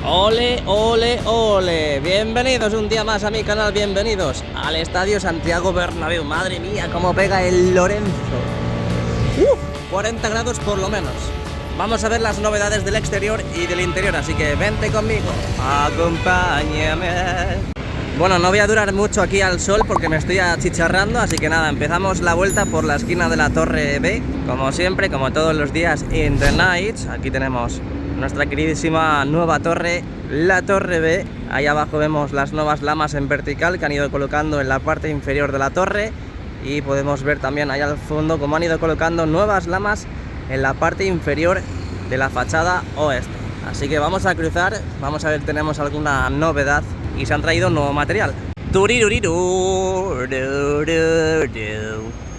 Ole, ole, ole. Bienvenidos un día más a mi canal, bienvenidos al Estadio Santiago Bernabéu. Madre mía, cómo pega el Lorenzo. 40 grados por lo menos. Vamos a ver las novedades del exterior y del interior, así que vente conmigo, acompáñame. Bueno, no voy a durar mucho aquí al sol porque me estoy achicharrando, así que nada, empezamos la vuelta por la esquina de la Torre B, como siempre, como todos los días in the night. Aquí tenemos nuestra queridísima nueva torre, la Torre B. Ahí abajo vemos las nuevas lamas en vertical que han ido colocando en la parte inferior de la torre, y podemos ver también allá al fondo cómo han ido colocando nuevas lamas en la parte inferior de la fachada oeste. Así que vamos a cruzar, vamos a ver si tenemos alguna novedad. Y se han traído nuevo material.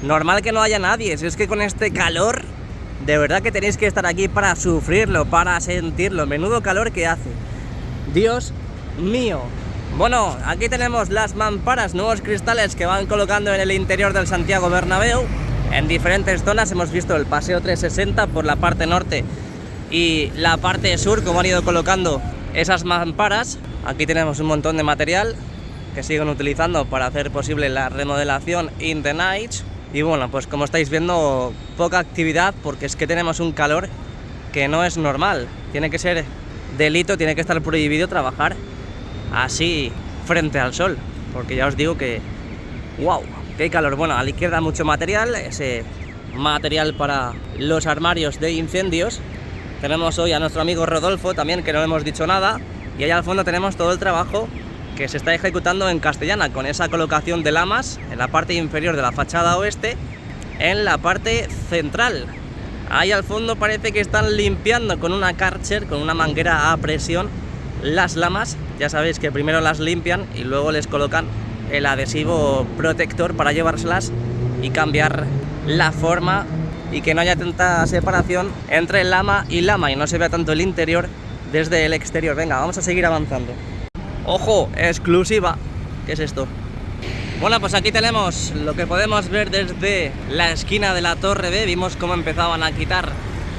Normal que no haya nadie, si es que con este calor de verdad que tenéis que estar aquí para sufrirlo, para sentirlo. Menudo calor que hace, Dios mío. Bueno, aquí tenemos las mamparas, nuevos cristales que van colocando en el interior del Santiago Bernabéu. En diferentes zonas hemos visto el paseo 360 por la parte norte y la parte sur, como han ido colocando esas mamparas. Aquí tenemos un montón de material que siguen utilizando para hacer posible la remodelación in the night. Y bueno, pues como estáis viendo, poca actividad porque es que tenemos un calor que no es normal. Tiene que ser delito, tiene que estar prohibido trabajar así frente al sol, porque ya os digo que wow, qué calor. Bueno, a la izquierda mucho material, ese material para los armarios de incendios. Tenemos hoy a nuestro amigo Rodolfo también, que no le hemos dicho nada. Y allá al fondo tenemos todo el trabajo que se está ejecutando en Castellana, con esa colocación de lamas en la parte inferior de la fachada oeste, en la parte central. Ahí al fondo parece que están limpiando con una Karcher, con una manguera a presión, las lamas. Ya sabéis que primero las limpian y luego les colocan el adhesivo protector para llevárselas y cambiar la forma y que no haya tanta separación entre lama y no se vea tanto el interior desde el exterior. Venga, vamos a seguir avanzando. ¡Ojo! Exclusiva. ¿Qué es esto? Bueno, pues aquí tenemos lo que podemos ver desde la esquina de la Torre B. Vimos cómo empezaban a quitar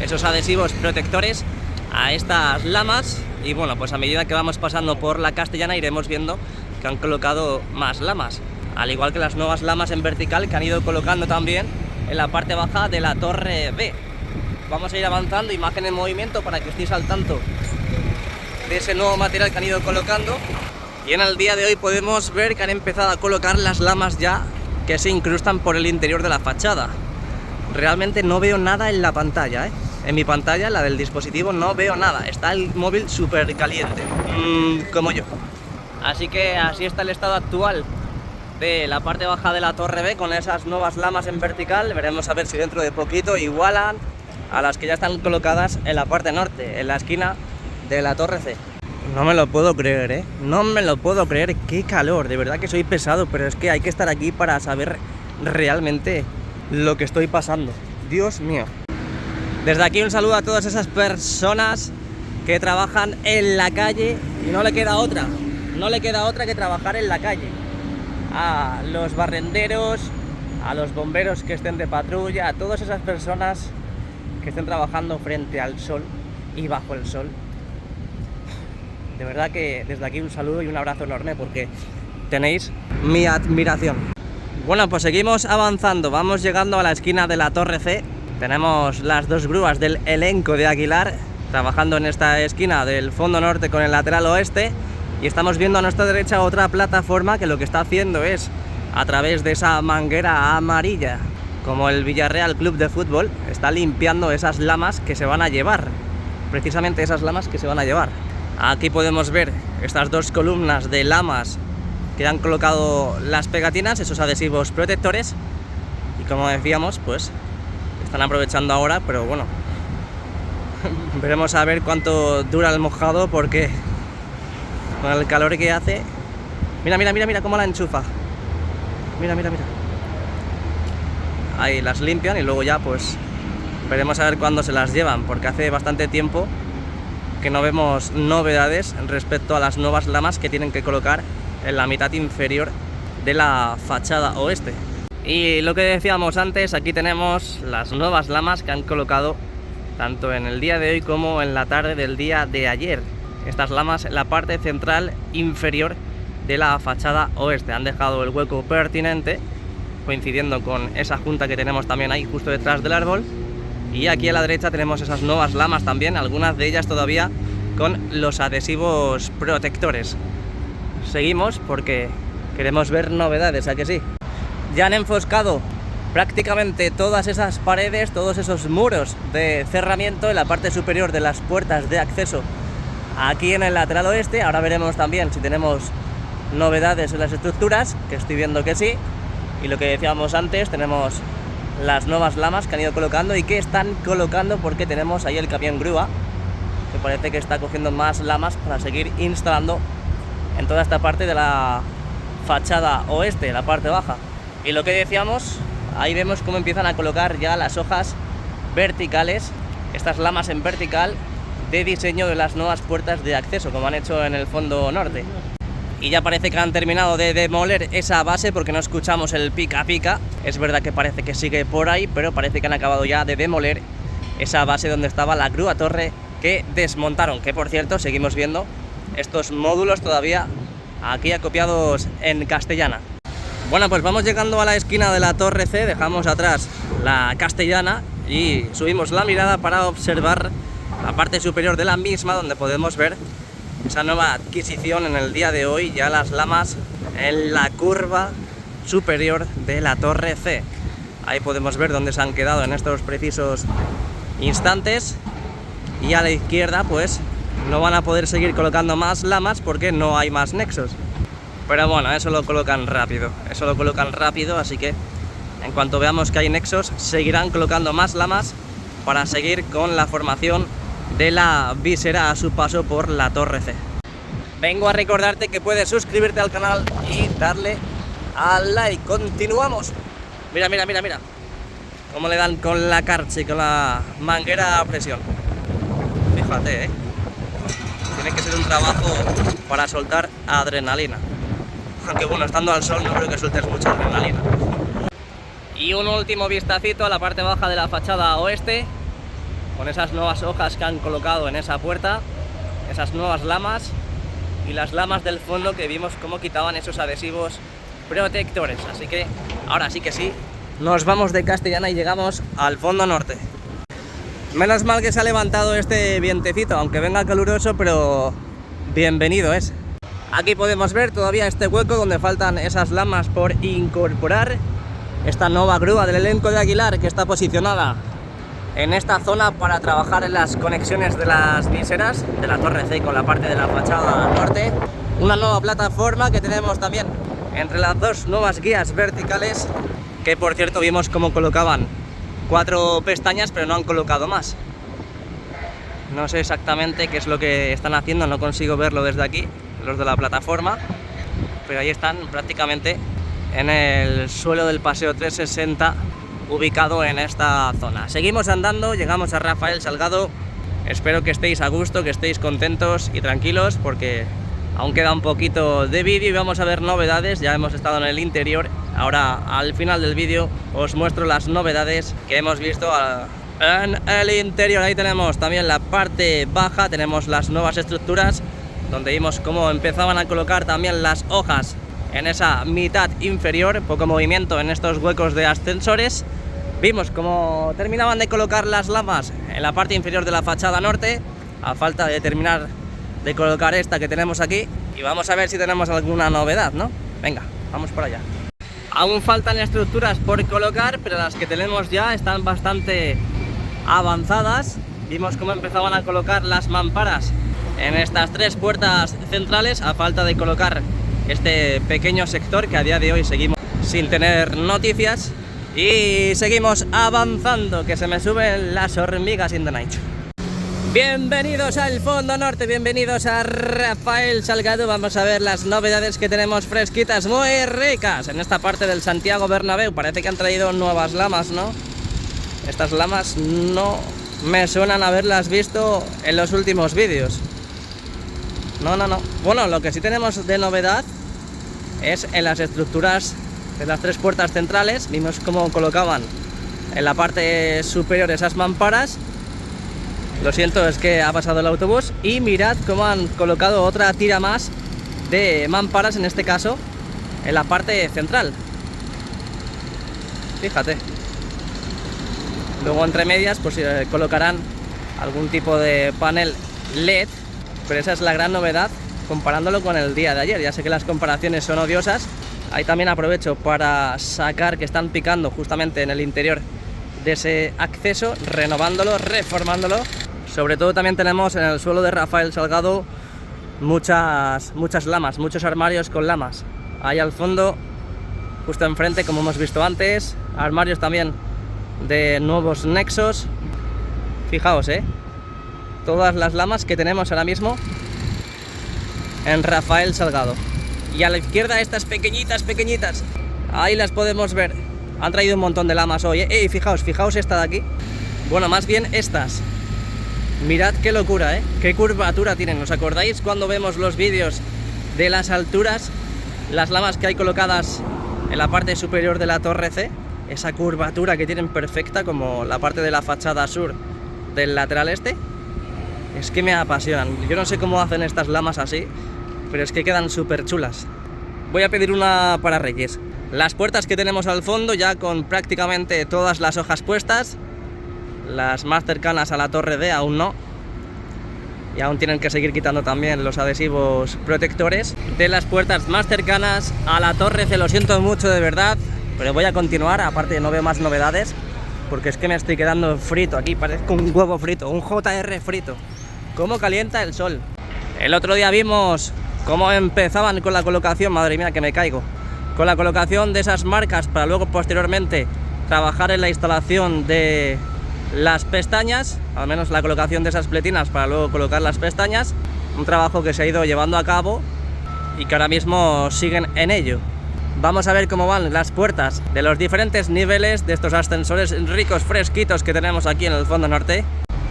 esos adhesivos protectores a estas lamas. Y bueno, pues a medida que vamos pasando por la Castellana iremos viendo que han colocado más lamas, al igual que las nuevas lamas en vertical que han ido colocando también en la parte baja de la Torre B. Vamos a ir avanzando, imagen en movimiento para que estéis al tanto de ese nuevo material que han ido colocando. Y en el día de hoy podemos ver que han empezado a colocar las lamas ya que se incrustan por el interior de la fachada. Realmente no veo nada en la pantalla, En mi pantalla, la del dispositivo, no veo nada. Está el móvil súper caliente, como yo. Así que así está el estado actual de la parte baja de la Torre B con esas nuevas lamas en vertical. Veremos a ver si dentro de poquito igualan a las que ya están colocadas en la parte norte, en la esquina de la Torre C. No me lo puedo creer, no me lo puedo creer. Qué calor, de verdad que soy pesado, pero es que hay que estar aquí para saber realmente lo que estoy pasando. Dios mío. Desde aquí un saludo a todas esas personas que trabajan en la calle y no le queda otra que trabajar en la calle. A los barrenderos, a los bomberos que estén de patrulla, a todas esas personas que estén trabajando frente al sol y bajo el sol. De verdad que desde aquí un saludo y un abrazo enorme porque tenéis mi admiración. Bueno, pues seguimos avanzando, vamos llegando a la esquina de la Torre C. Tenemos las dos grúas del elenco de Aguilar trabajando en esta esquina del fondo norte con el lateral oeste, y estamos viendo a nuestra derecha otra plataforma que lo que está haciendo es, a través de esa manguera amarilla, como el Villarreal Club de Fútbol, está limpiando esas lamas que se van a llevar, precisamente esas lamas que se van a llevar. Aquí podemos ver estas dos columnas de lamas que han colocado las pegatinas, esos adhesivos protectores, y como decíamos, pues están aprovechando ahora, pero bueno, veremos a ver cuánto dura el mojado porque con el calor que hace. Mira cómo la enchufa. Mira. Ahí las limpian y luego ya pues veremos a ver cuándo se las llevan, porque hace bastante tiempo que no vemos novedades respecto a las nuevas lamas que tienen que colocar en la mitad inferior de la fachada oeste. Y lo que decíamos antes, aquí tenemos las nuevas lamas que han colocado tanto en el día de hoy como en la tarde del día de ayer. estas lamas en la parte central inferior de la fachada oeste. Han dejado el hueco pertinente, coincidiendo con esa junta que tenemos también ahí justo detrás del árbol. Y aquí a la derecha tenemos esas nuevas lamas también, algunas de ellas todavía con los adhesivos protectores. Seguimos porque queremos ver novedades, ¿a que sí? Ya han enfoscado prácticamente todas esas paredes, todos esos muros de cerramiento en la parte superior de las puertas de acceso aquí en el lateral oeste. Ahora veremos también si tenemos novedades en las estructuras, que estoy viendo que sí. Y lo que decíamos antes, tenemos las nuevas lamas que han ido colocando y que están colocando porque tenemos ahí el camión grúa, que parece que está cogiendo más lamas para seguir instalando en toda esta parte de la fachada oeste, la parte baja. Y lo que decíamos, ahí vemos cómo empiezan a colocar ya las hojas verticales, estas lamas en vertical de diseño de las nuevas puertas de acceso, como han hecho en el fondo norte. Y ya parece que han terminado de demoler esa base porque no escuchamos el pica pica. Es verdad que parece que sigue por ahí, pero parece que han acabado ya de demoler esa base donde estaba la grúa torre que desmontaron. Que por cierto, seguimos viendo estos módulos todavía aquí acopiados en castellana. Bueno, pues vamos llegando a la esquina de la torre C, dejamos atrás la castellana y subimos la mirada para observar la parte superior de la misma, donde podemos ver esa nueva adquisición en el día de hoy, ya las lamas en la curva superior de la torre C. Ahí podemos ver dónde se han quedado en estos precisos instantes. Y a la izquierda pues no van a poder seguir colocando más lamas porque no hay más nexos. Pero bueno, eso lo colocan rápido, así que en cuanto veamos que hay nexos seguirán colocando más lamas para seguir con la formación de la visera a su paso por la torre C. Vengo a recordarte que puedes suscribirte al canal y darle al like. Continuamos. Mira, mira, mira, mira cómo le dan con la carche, con la manguera a presión. Fíjate, tiene que ser un trabajo para soltar adrenalina. Aunque bueno, estando al sol no creo que sueltes mucha adrenalina. Y un último vistacito a la parte baja de la fachada oeste, con esas nuevas hojas que han colocado en esa puerta, esas nuevas lamas y las lamas del fondo que vimos cómo quitaban esos adhesivos protectores. Así que ahora sí que sí, nos vamos de castellana y llegamos al fondo norte. Menos mal que se ha levantado este vientecito, aunque venga caluroso, pero bienvenido es. Aquí podemos ver todavía este hueco donde faltan esas lamas por incorporar. Esta nueva grúa del elenco de Aguilar que está posicionada en esta zona para trabajar en las conexiones de las viseras de la torre C con la parte de la fachada norte. Una nueva plataforma que tenemos también entre las dos nuevas guías verticales, que por cierto vimos cómo colocaban 4 pestañas pero no han colocado más. No sé exactamente qué es lo que están haciendo, no consigo verlo desde aquí, los de la plataforma, pero ahí están prácticamente en el suelo del paseo 360 ubicado en esta zona. Seguimos andando, llegamos a Rafael Salgado. Espero que estéis a gusto, que estéis contentos y tranquilos porque aún queda un poquito de vídeo y vamos a ver novedades. Ya hemos estado en el interior, ahora al final del vídeo os muestro las novedades que hemos visto en el interior. Ahí tenemos también la parte baja, tenemos las nuevas estructuras donde vimos cómo empezaban a colocar también las hojas en esa mitad inferior, poco movimiento en estos huecos de ascensores. Vimos cómo terminaban de colocar las lamas en la parte inferior de la fachada norte, a falta de terminar de colocar esta que tenemos aquí, y vamos a ver si tenemos alguna novedad, ¿no? Venga, vamos por allá. Aún faltan estructuras por colocar, pero las que tenemos ya están bastante avanzadas. Vimos cómo empezaban a colocar las mamparas en estas 3 puertas centrales, a falta de colocar este pequeño sector que a día de hoy seguimos sin tener noticias. Y seguimos avanzando, que se me suben las hormigas in the night. Bienvenidos al fondo norte, bienvenidos a Rafael Salgado. Vamos a ver las novedades que tenemos fresquitas, muy ricas en esta parte del Santiago Bernabéu. Parece que han traído nuevas lamas, ¿no? Estas lamas no me suenan haberlas visto en los últimos vídeos. No. Bueno, lo que sí tenemos de novedad es en las estructuras de las 3 puertas centrales. Vimos cómo colocaban en la parte superior esas mamparas Lo siento, es que ha pasado el autobús. Y mirad cómo han colocado otra tira más de mamparas, en este caso, en la parte central. Fíjate. Luego entre medias pues colocarán algún tipo de panel LED, pero esa es la gran novedad comparándolo con el día de ayer. Ya sé que las comparaciones son odiosas. Ahí también aprovecho para sacar que están picando justamente en el interior de ese acceso, renovándolo, reformándolo. Sobre todo también tenemos en el suelo de Rafael Salgado muchas lamas, muchos armarios con lamas. Ahí al fondo, justo enfrente, como hemos visto antes, armarios también de nuevos nexos. Fijaos, todas las lamas que tenemos ahora mismo en Rafael Salgado. Y a la izquierda estas pequeñitas, ahí las podemos ver. Han traído un montón de lamas hoy, fijaos esta de aquí. Bueno, más bien estas. Mirad qué locura, qué curvatura tienen. ¿Os acordáis cuando vemos los vídeos de las alturas? Las lamas que hay colocadas en la parte superior de la torre C, esa curvatura que tienen perfecta, como la parte de la fachada sur del lateral este. Es que me apasionan. Yo no sé cómo hacen estas lamas así, pero es que quedan súper chulas. Voy a pedir una para Reyes. Las puertas que tenemos al fondo ya con prácticamente todas las hojas puestas. Las más cercanas a la torre D aún no. Y aún tienen que seguir quitando también los adhesivos protectores. De las puertas más cercanas a la torre C, lo siento mucho de verdad, pero voy a continuar. Aparte no veo más novedades, porque es que me estoy quedando frito aquí. Parezco un huevo frito, un JR frito. Cómo calienta el sol. El otro día vimos cómo empezaban con la colocación, madre mía que me caigo, con la colocación de esas marcas para luego posteriormente trabajar en la instalación de las pestañas, al menos la colocación de esas pletinas para luego colocar las pestañas. Un trabajo que se ha ido llevando a cabo y que ahora mismo siguen en ello. Vamos a ver cómo van las puertas de los diferentes niveles de estos ascensores ricos, fresquitos que tenemos aquí en el fondo norte.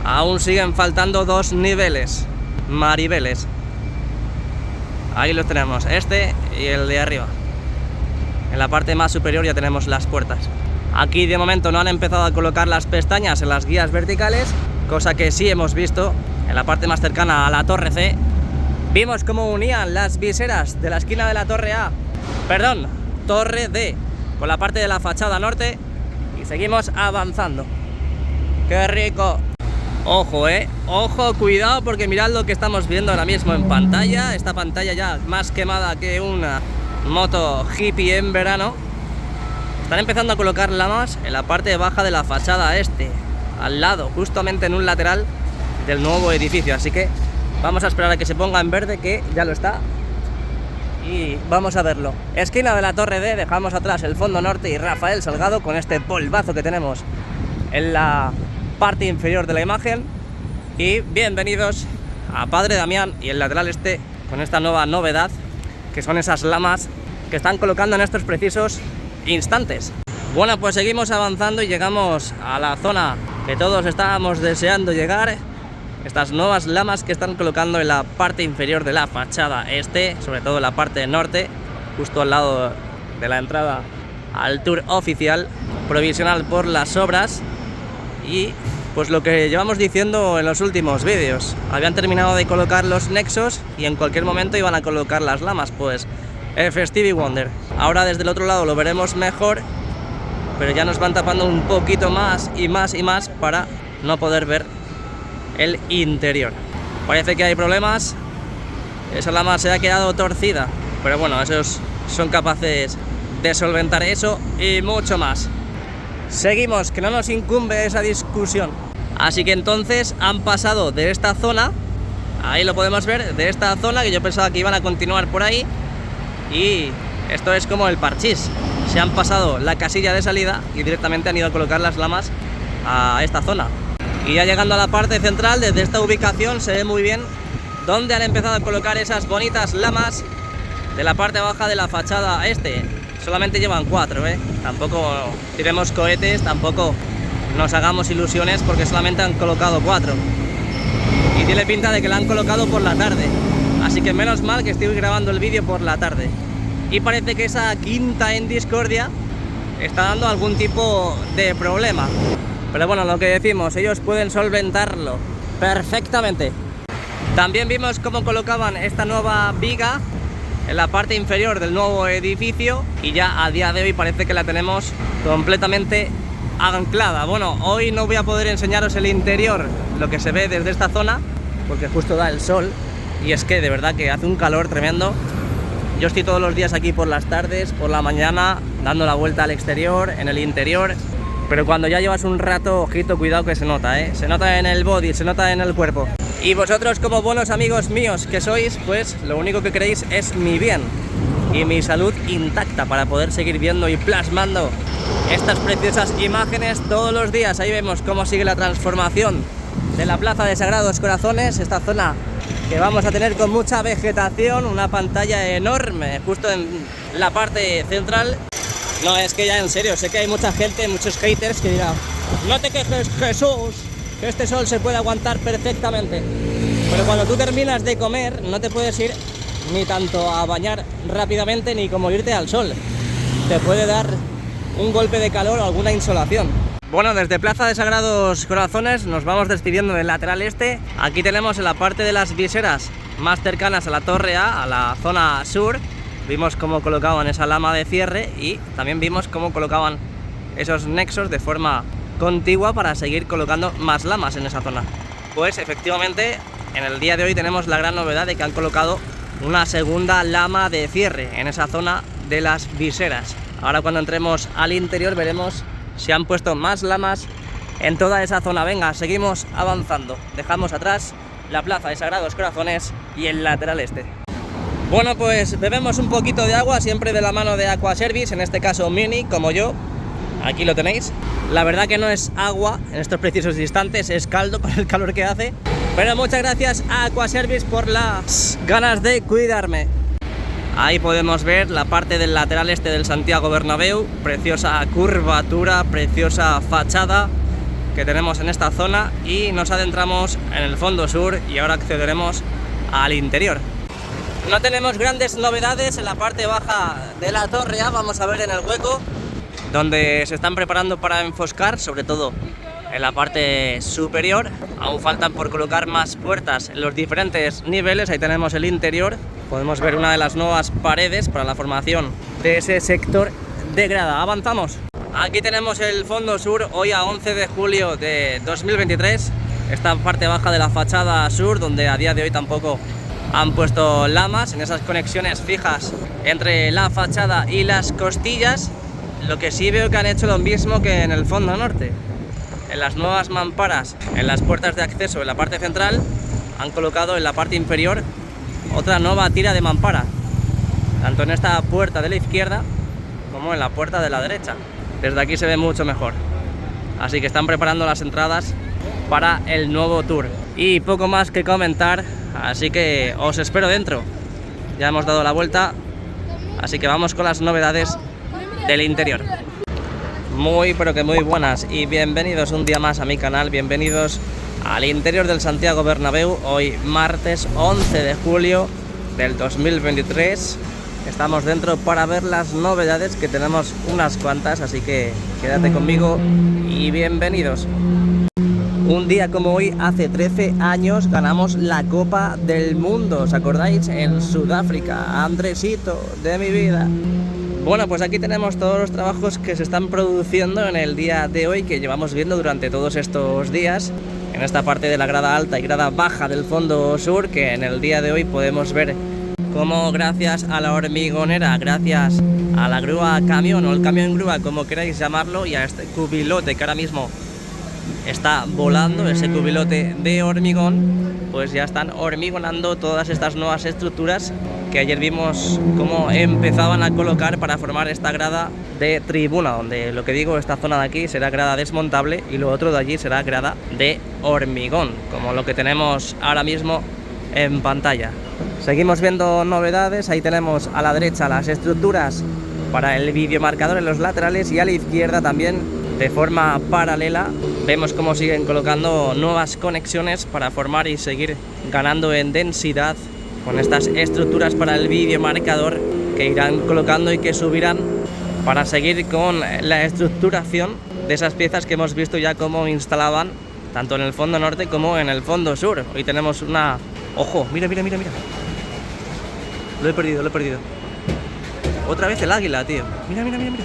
Aún siguen faltando 2 niveles, mariveles. Ahí los tenemos, este y el de arriba. En la parte más superior ya tenemos las puertas. Aquí de momento no han empezado a colocar las pestañas en las guías verticales, cosa que sí hemos visto en la parte más cercana a la torre C. Vimos cómo unían las viseras de la esquina de la torre A, torre D, con la parte de la fachada norte, y seguimos avanzando. ¡Qué rico! Ojo, ojo, cuidado, porque mirad lo que estamos viendo ahora mismo en pantalla. Esta pantalla ya más quemada que una moto hippie en verano. Están empezando a colocar lamas en la parte baja de la fachada este, al lado, justamente en un lateral del nuevo edificio. Así que vamos a esperar a que se ponga en verde, que ya lo está. Y vamos a verlo. Esquina de la torre D, dejamos atrás el fondo norte y Rafael Salgado con este polvazo que tenemos en la parte inferior de la imagen. Y bienvenidos a Padre Damián y el lateral este con esta nueva novedad, que son esas lamas que están colocando en estos precisos instantes. Bueno, pues seguimos avanzando y llegamos a la zona que todos estábamos deseando llegar. Estas nuevas lamas que están colocando en la parte inferior de la fachada este, sobre todo en la parte norte, justo al lado de la entrada al tour oficial, provisional por las obras. Y pues lo que llevamos diciendo en los últimos vídeos, habían terminado de colocar los nexos y en cualquier momento iban a colocar las lamas. Pues Stevie Wonder. Ahora desde el otro lado lo veremos mejor, pero ya nos van tapando un poquito más y más y más para no poder ver el interior. Parece que hay problemas. Esa lama se ha quedado torcida, pero bueno, esos son capaces de solventar eso y mucho más. Seguimos, que no nos incumbe esa discusión. Así que entonces han pasado de esta zona, ahí lo podemos ver, de esta zona, que yo pensaba que iban a continuar por ahí. Y esto es como el parchís. Se han pasado la casilla de salida y directamente han ido a colocar las lamas a esta zona. Y ya llegando a la parte central, desde esta ubicación se ve muy bien dónde han empezado a colocar esas bonitas lamas de la parte baja de la fachada este. Solamente llevan 4, tampoco tiremos cohetes, tampoco nos hagamos ilusiones, porque solamente han colocado 4. Y tiene pinta de que la han colocado por la tarde. Así que menos mal que estoy grabando el vídeo por la tarde. Y parece que esa quinta en discordia está dando algún tipo de problema. Pero bueno, lo que decimos, ellos pueden solventarlo. perfectamente. También vimos cómo colocaban esta nueva viga en la parte inferior del nuevo edificio y ya a día de hoy parece que la tenemos completamente anclada. Bueno, hoy no voy a poder enseñaros el interior, lo que se ve desde esta zona, porque justo da el sol y es que de verdad que hace un calor tremendo. Yo estoy todos los días aquí por las tardes, por la mañana, dando la vuelta al exterior, en el interior, pero cuando ya llevas un rato, ojito, cuidado que se nota, ¿eh? Se nota en el body, se nota en el cuerpo. Y vosotros, como buenos amigos míos que sois, pues lo único que queréis es mi bien y mi salud intacta para poder seguir viendo y plasmando estas preciosas imágenes todos los días. Ahí vemos cómo sigue la transformación de la Plaza de Sagrados Corazones, esta zona que vamos a tener con mucha vegetación, una pantalla enorme justo en la parte central. No, es que ya en serio, sé que hay mucha gente, muchos haters que dirán: no te quejes, Jesús, que este sol se puede aguantar perfectamente. Pero cuando tú terminas de comer no te puedes ir ni tanto a bañar rápidamente ni como irte al sol. Te puede dar un golpe de calor o alguna insolación. Bueno, desde Plaza de Sagrados Corazones nos vamos despidiendo del lateral este. Aquí tenemos en la parte de las viseras más cercanas a la Torre A, a la zona sur, vimos cómo colocaban esa lama de cierre y también vimos cómo colocaban esos nexos de forma contigua para seguir colocando más lamas en esa zona. Pues efectivamente en el día de hoy tenemos la gran novedad de que han colocado una segunda lama de cierre en esa zona de las viseras. Ahora cuando entremos al interior veremos si han puesto más lamas en toda esa zona. Venga, seguimos avanzando. Dejamos atrás la Plaza de Sagrados Corazones y el lateral este. Bueno, pues bebemos un poquito de agua, siempre de la mano de Aquaservice, en este caso Mini, como yo. Aquí lo tenéis. La verdad que no es agua en estos precisos instantes, es caldo por el calor que hace. Pero muchas gracias a Aquaservice por las ganas de cuidarme. Ahí podemos ver la parte del lateral este del Santiago Bernabéu, preciosa curvatura, preciosa fachada que tenemos en esta zona y nos adentramos en el fondo sur y ahora accederemos al interior. No tenemos grandes novedades en la parte baja de la Torre A, vamos a ver en el hueco donde se están preparando para enfoscar, sobre todo en la parte superior. Aún faltan por colocar más puertas en los diferentes niveles. Ahí tenemos el interior. Podemos ver una de las nuevas paredes para la formación de ese sector de grada. Avanzamos. Aquí tenemos el fondo sur, hoy a 11 de julio de 2023. Esta parte baja de la fachada sur, donde a día de hoy tampoco han puesto lamas en esas conexiones fijas entre la fachada y las costillas. Lo que sí veo que han hecho lo mismo que en el fondo norte. En las nuevas mamparas, en las puertas de acceso en la parte central, han colocado en la parte inferior otra nueva tira de mampara, tanto en esta puerta de la izquierda como en la puerta de la derecha. Desde aquí se ve mucho mejor, así que están preparando las entradas para el nuevo tour. Y poco más que comentar, así que os espero dentro. Ya hemos dado la vuelta, así que vamos con las novedades del interior. Muy pero que muy buenas y bienvenidos un día más a mi canal, bienvenidos al interior del Santiago Bernabéu. Hoy martes 11 de julio del 2023 estamos dentro para ver las novedades, que tenemos unas cuantas, así que quédate conmigo y bienvenidos. Un día como hoy, hace 13 años, ganamos la Copa del Mundo, ¿os acordáis? En Sudáfrica, Andresito de mi vida. Bueno, pues aquí tenemos todos los trabajos que se están produciendo en el día de hoy, que llevamos viendo durante todos estos días, en esta parte de la grada alta y grada baja del fondo sur, que en el día de hoy podemos ver cómo gracias a la hormigonera, gracias a la grúa camión o el camión grúa, como queráis llamarlo, y a este cubilote que ahora mismo está volando, ese cubilote de hormigón, pues ya están hormigonando todas estas nuevas estructuras que ayer vimos cómo empezaban a colocar para formar esta grada de tribuna, donde lo que digo, esta zona de aquí será grada desmontable y lo otro de allí será grada de hormigón, como lo que tenemos ahora mismo en pantalla. Seguimos viendo novedades. Ahí tenemos a la derecha las estructuras para el videomarcador en los laterales y a la izquierda también, de forma paralela, vemos cómo siguen colocando nuevas conexiones para formar y seguir ganando en densidad con estas estructuras para el videomarcador que irán colocando y que subirán para seguir con la estructuración de esas piezas que hemos visto ya cómo instalaban tanto en el fondo norte como en el fondo sur. Hoy tenemos una... ¡Ojo! Mira, mira, mira, mira. Lo he perdido, lo he perdido. Otra vez el águila, tío. Mira, mira, mira, mira.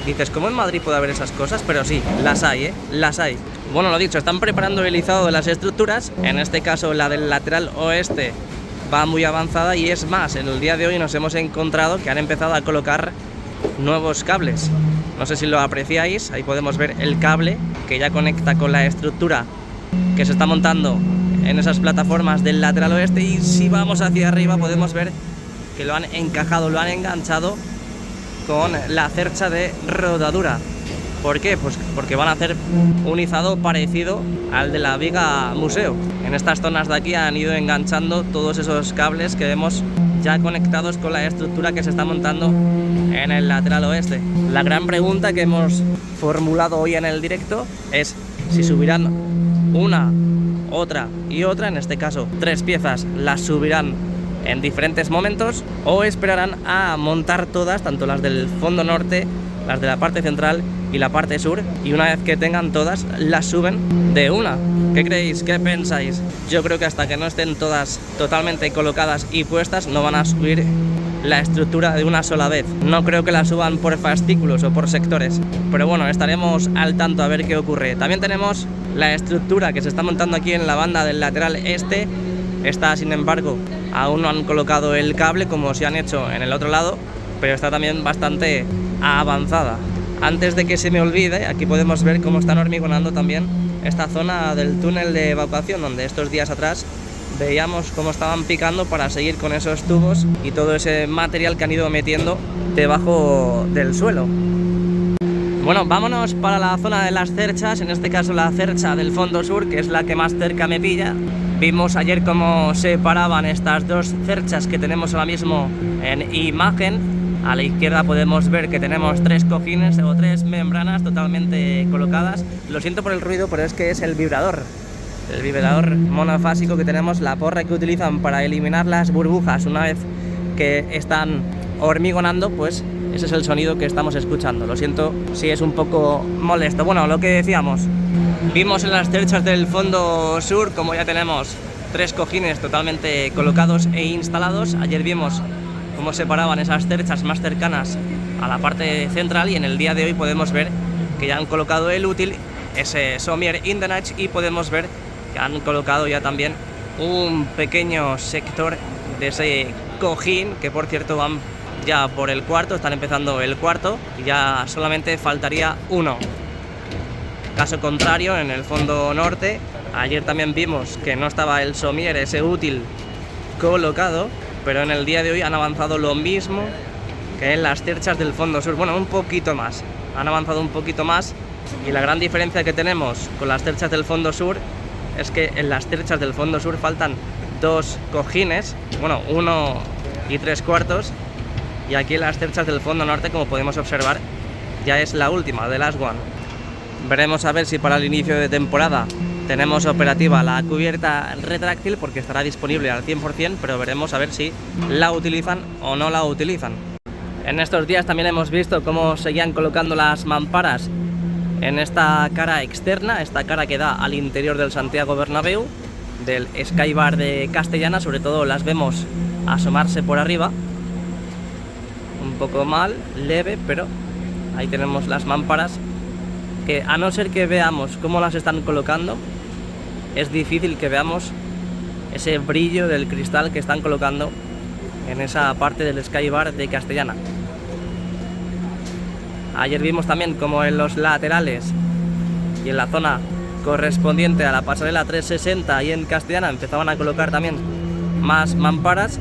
Dices, ¿cómo en Madrid puede haber esas cosas? Pero sí, las hay, ¿eh? Las hay. Bueno, lo dicho, están preparando el izado de las estructuras. En este caso, la del lateral oeste va muy avanzada. Y es más, en el día de hoy nos hemos encontrado que han empezado a colocar nuevos cables. No sé si lo apreciáis. Ahí podemos ver el cable que ya conecta con la estructura que se está montando en esas plataformas del lateral oeste. Y si vamos hacia arriba podemos ver que lo han encajado, lo han enganchado con la cercha de rodadura. ¿Por qué? Pues porque van a hacer un izado parecido al de la viga museo. En estas zonas de aquí han ido enganchando todos esos cables que vemos ya conectados con la estructura que se está montando en el lateral oeste. La gran pregunta que hemos formulado hoy en el directo es si subirán una, otra y otra, en este caso 3 piezas, las subirán en diferentes momentos o esperarán a montar todas, tanto las del fondo norte, las de la parte central y la parte sur, y una vez que tengan todas las suben de una. ¿Qué creéis? ¿Qué pensáis? Yo creo que hasta que no estén todas totalmente colocadas y puestas no van a subir la estructura de una sola vez. No creo que la suban por fascículos o por sectores, pero bueno, estaremos al tanto a ver qué ocurre. También tenemos la estructura que se está montando aquí en la banda del lateral este. Esta, sin embargo, aún no han colocado el cable como se han hecho en el otro lado, pero está también bastante avanzada. Antes de que se me olvide, aquí podemos ver cómo están hormigonando también esta zona del túnel de evacuación, donde estos días atrás veíamos cómo estaban picando para seguir con esos tubos y todo ese material que han ido metiendo debajo del suelo. Bueno, vámonos para la zona de las cerchas, en este caso la cercha del fondo sur, que es la que más cerca me pilla. Vimos ayer cómo se paraban estas dos cerchas que tenemos ahora mismo en imagen. A la izquierda podemos ver que tenemos 3 cojines o 3 membranas totalmente colocadas. Lo siento por el ruido, pero es que es el vibrador monofásico que tenemos, la porra que utilizan para eliminar las burbujas una vez que están hormigonando, pues ese es el sonido que estamos escuchando. Lo siento si es un poco molesto. Bueno, lo que decíamos, vimos en las cerchas del fondo sur como ya tenemos 3 cojines totalmente colocados e instalados. Ayer vimos cómo se paraban esas cerchas más cercanas a la parte central, y en el día de hoy podemos ver que ya han colocado el útil, ese Sommier in the Night, y podemos ver que han colocado ya también un pequeño sector de ese cojín, que por cierto van ya por el cuarto, están empezando el cuarto y ya solamente faltaría uno. Caso contrario, en el fondo norte, ayer también vimos que no estaba el Sommier, ese útil, colocado, pero en el día de hoy han avanzado lo mismo que en las cerchas del fondo sur. Bueno, un poquito más, han avanzado un poquito más, y la gran diferencia que tenemos con las cerchas del fondo sur es que en las cerchas del fondo sur faltan 2 cojines, bueno, 1 3/4, y aquí en las cerchas del fondo norte, como podemos observar, ya es la última, de last one. Veremos a ver si para el inicio de temporada tenemos operativa la cubierta retráctil, porque estará disponible al 100%, pero veremos a ver si la utilizan o no la utilizan. En estos días también hemos visto cómo seguían colocando las mamparas en esta cara externa, esta cara que da al interior del Santiago Bernabéu, del Skybar de Castellana. Sobre todo las vemos asomarse por arriba, un poco mal, leve, pero ahí tenemos las mamparas, que a no ser que veamos cómo las están colocando, es difícil que veamos ese brillo del cristal que están colocando en esa parte del Skybar de Castellana. Ayer vimos también como en los laterales y en la zona correspondiente a la pasarela 360 y en Castellana empezaban a colocar también más mamparas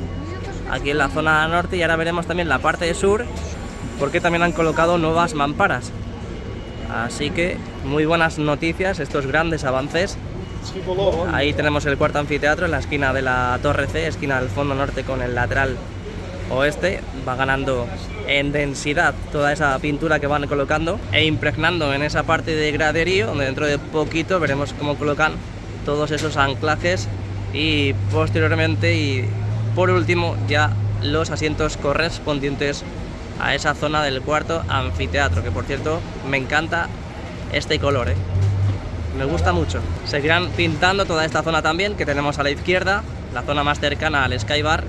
aquí en la zona norte, y ahora veremos también la parte sur, porque también han colocado nuevas mamparas. Así que muy buenas noticias, estos grandes avances. Ahí tenemos el cuarto anfiteatro en la esquina de la Torre C, esquina del fondo norte con el lateral oeste. Va ganando en densidad toda esa pintura que van colocando e impregnando en esa parte de graderío, donde dentro de poquito veremos cómo colocan todos esos anclajes, y posteriormente y por último ya los asientos correspondientes a esa zona del cuarto anfiteatro, que por cierto me encanta este color, me gusta mucho. Seguirán pintando toda esta zona también, que tenemos a la izquierda, la zona más cercana al Skybar,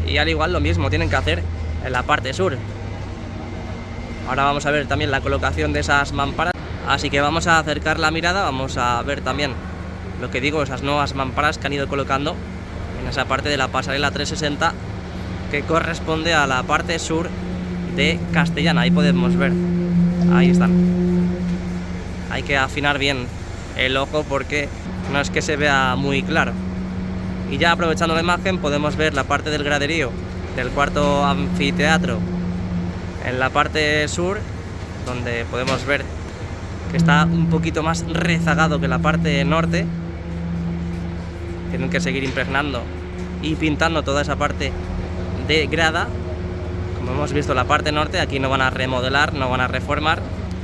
y al igual lo mismo tienen que hacer en la parte sur. Ahora vamos a ver también la colocación de esas mamparas, así que vamos a acercar la mirada, vamos a ver también lo que digo, esas nuevas mamparas que han ido colocando en esa parte de la pasarela 360 que corresponde a la parte sur de Castellana. Ahí podemos ver, ahí están. Hay que afinar bien el ojo porque no es que se vea muy claro. Y ya aprovechando la imagen podemos ver la parte del graderío del cuarto anfiteatro en la parte sur, donde podemos ver que está un poquito más rezagado que la parte norte. Tienen que seguir impregnando y pintando toda esa parte de grada. Como hemos visto, la parte norte aquí no van a remodelar, no van a reformar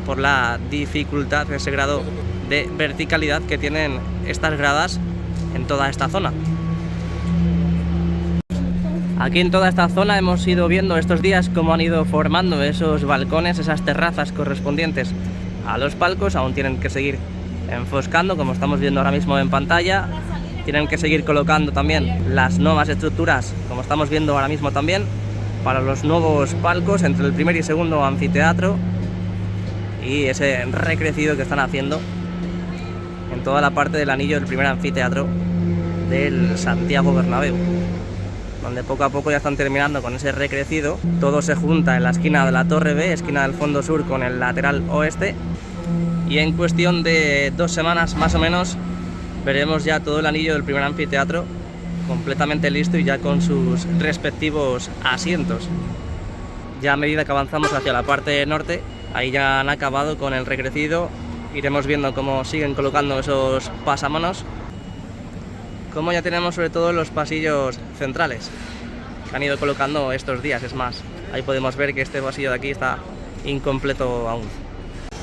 por la dificultad, ese grado de verticalidad que tienen estas gradas en toda esta zona. Aquí en toda esta zona hemos ido viendo estos días cómo han ido formando esos balcones, esas terrazas correspondientes a los palcos. Aún tienen que seguir enfoscando, como estamos viendo ahora mismo en pantalla. Tienen que seguir colocando también las nuevas estructuras, como estamos viendo ahora mismo también, para los nuevos palcos entre el primer y segundo anfiteatro, y ese recrecido que están haciendo en toda la parte del anillo del primer anfiteatro del Santiago Bernabéu, donde poco a poco ya están terminando con ese recrecido. Todo se junta en la esquina de la Torre B, esquina del fondo sur con el lateral oeste, y en cuestión de 2 semanas más o menos veremos ya todo el anillo del primer anfiteatro completamente listo y ya con sus respectivos asientos. Ya a medida que avanzamos hacia la parte norte, ahí ya han acabado con el recrecido. Iremos viendo cómo siguen colocando esos pasamanos, como ya tenemos sobre todo los pasillos centrales que han ido colocando estos días. Es más, ahí podemos ver que este pasillo de aquí está incompleto aún.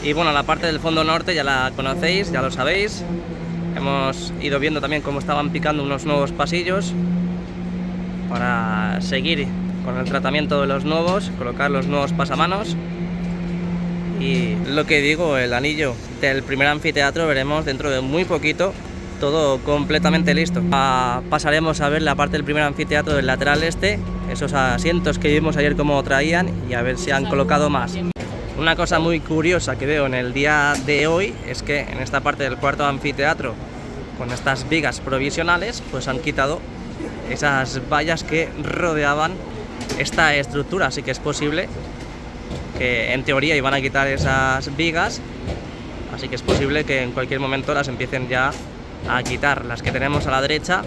Y bueno, la parte del fondo norte ya la conocéis, ya lo sabéis. Hemos ido viendo también cómo estaban picando unos nuevos pasillos para seguir con el tratamiento de los nuevos, colocar los nuevos pasamanos. Y lo que digo, el anillo del primer anfiteatro veremos dentro de muy poquito todo completamente listo. Pasaremos a ver la parte del primer anfiteatro del lateral este, esos asientos que vimos ayer cómo traían, y a ver si han colocado más. Una cosa muy curiosa que veo en el día de hoy es que en esta parte del cuarto anfiteatro, con estas vigas provisionales, pues han quitado esas vallas que rodeaban esta estructura. Así que es posible que en teoría iban a quitar esas vigas, así que es posible que en cualquier momento las empiecen ya a quitar. Las que tenemos a la derecha,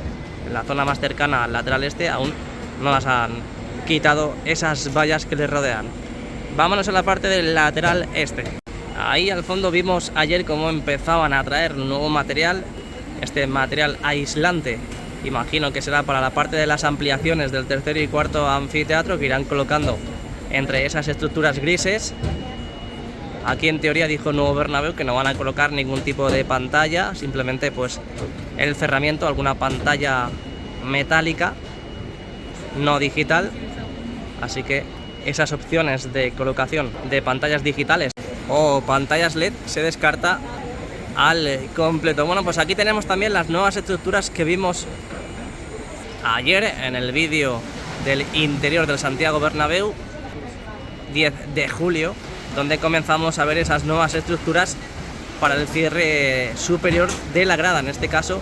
en la zona más cercana al lateral este, aún no las han quitado esas vallas que les rodean. Vámonos a la parte del lateral este. Ahí al fondo vimos ayer cómo empezaban a traer nuevo material, este material aislante. Imagino que será para la parte de las ampliaciones del tercer y cuarto anfiteatro, que irán colocando entre esas estructuras grises. Aquí en teoría dijo Nuevo Bernabéu que no van a colocar ningún tipo de pantalla, simplemente pues el cerramiento, alguna pantalla metálica, no digital. Así que esas opciones de colocación de pantallas digitales o pantallas LED se descarta al completo. Bueno, pues aquí tenemos también las nuevas estructuras que vimos ayer en el vídeo del interior del Santiago Bernabéu, 10 de julio, donde comenzamos a ver esas nuevas estructuras para el cierre superior de la grada, en este caso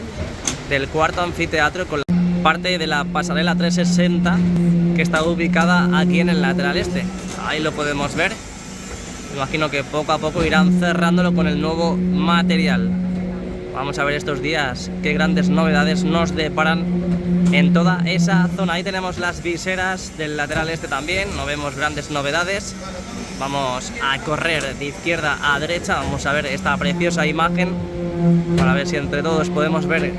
del cuarto anfiteatro, con la parte de la pasarela 360 que está ubicada aquí en el lateral este. Ahí lo podemos ver. Imagino que poco a poco irán cerrándolo con el nuevo material. Vamos a ver estos días qué grandes novedades nos deparan en toda esa zona. Ahí tenemos las viseras del lateral este también, no vemos grandes novedades. Vamos a correr de izquierda a derecha, vamos a ver esta preciosa imagen para ver si entre todos podemos ver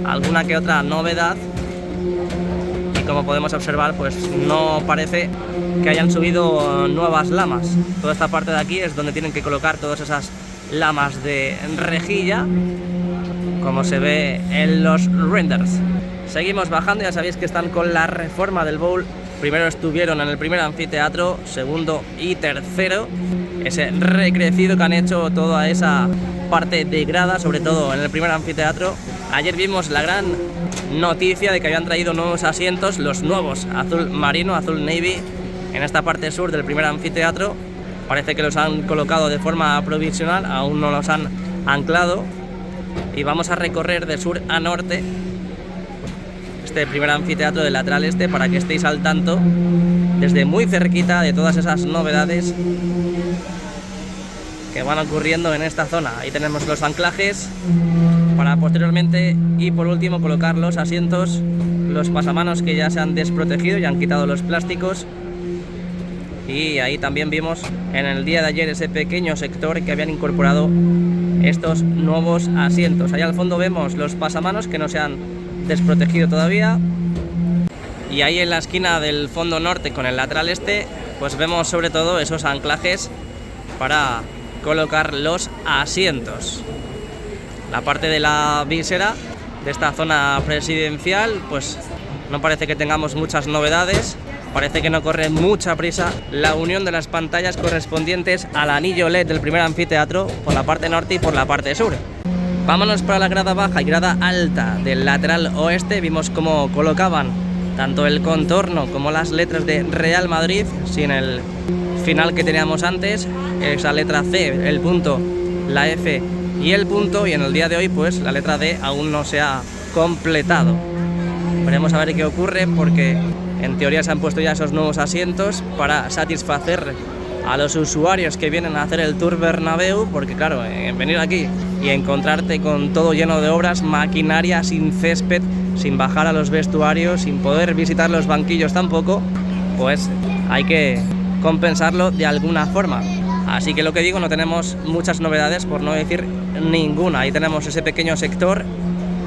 alguna que otra novedad. Y como podemos observar, pues no parece que hayan subido nuevas lamas. Toda esta parte de aquí es donde tienen que colocar todas esas lamas de rejilla, como se ve en los renders. Seguimos bajando, ya sabéis que están con la reforma del bowl. Primero estuvieron en el primer anfiteatro, segundo y tercero, ese recrecido que han hecho toda esa parte de grada, sobre todo en el primer anfiteatro. Ayer vimos la gran noticia de que habían traído nuevos asientos, los nuevos azul marino, azul navy, en esta parte sur del primer anfiteatro. Parece que los han colocado de forma provisional, aún no los han anclado. Y vamos a recorrer de sur a norte este primer anfiteatro del lateral este para que estéis al tanto desde muy cerquita de todas esas novedades que van ocurriendo en esta zona. Ahí tenemos los anclajes para posteriormente y por último colocar los asientos, los pasamanos que ya se han desprotegido y han quitado los plásticos. Y ahí también vimos en el día de ayer ese pequeño sector que habían incorporado estos nuevos asientos. Allá al fondo vemos los pasamanos que no se han desprotegido todavía. Y ahí en la esquina del fondo norte con el lateral este, pues vemos sobre todo esos anclajes para colocar los asientos. La parte de la visera de esta zona presidencial, pues no parece que tengamos muchas novedades. Parece que no corre mucha prisa la unión de las pantallas correspondientes al anillo LED del primer anfiteatro por la parte norte y por la parte sur. Vámonos para la grada baja y grada alta del lateral oeste. Vimos cómo colocaban tanto el contorno como las letras de Real Madrid, sin el final que teníamos antes, esa letra C, el punto, la F y el punto, y en el día de hoy pues la letra D aún no se ha completado. Veremos a ver qué ocurre, porque en teoría se han puesto ya esos nuevos asientos para satisfacer a los usuarios que vienen a hacer el Tour Bernabéu, porque claro, venir aquí y encontrarte con todo lleno de obras, maquinaria sin césped, sin bajar a los vestuarios, sin poder visitar los banquillos tampoco, pues hay que compensarlo de alguna forma. Así que lo que digo, no tenemos muchas novedades, por no decir ninguna. Ahí tenemos ese pequeño sector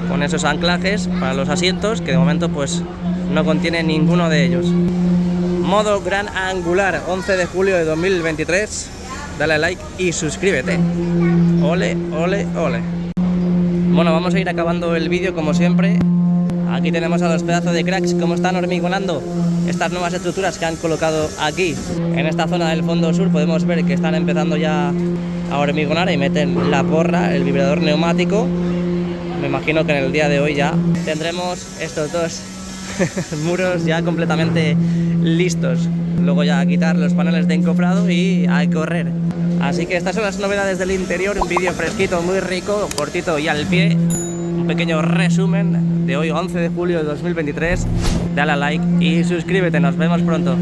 con esos anclajes para los asientos, que de momento pues no contiene ninguno de ellos. Modo gran angular, 11 de julio de 2023. Dale like y suscríbete. Ole, ole, ole. Bueno, vamos a ir acabando el vídeo como siempre. Aquí tenemos a los pedazos de cracks como están hormigonando estas nuevas estructuras que han colocado aquí en esta zona del fondo sur. Podemos ver que están empezando ya a hormigonar y meten la porra, el vibrador neumático. Me imagino que en el día de hoy ya tendremos estos dos muros ya completamente listos. Luego ya a quitar los paneles de encofrado y a correr. Así que estas son las novedades del interior. Un vídeo fresquito, muy rico, cortito y al pie. Un pequeño resumen de hoy, 11 de julio de 2023. Dale a like y suscríbete. Nos vemos pronto.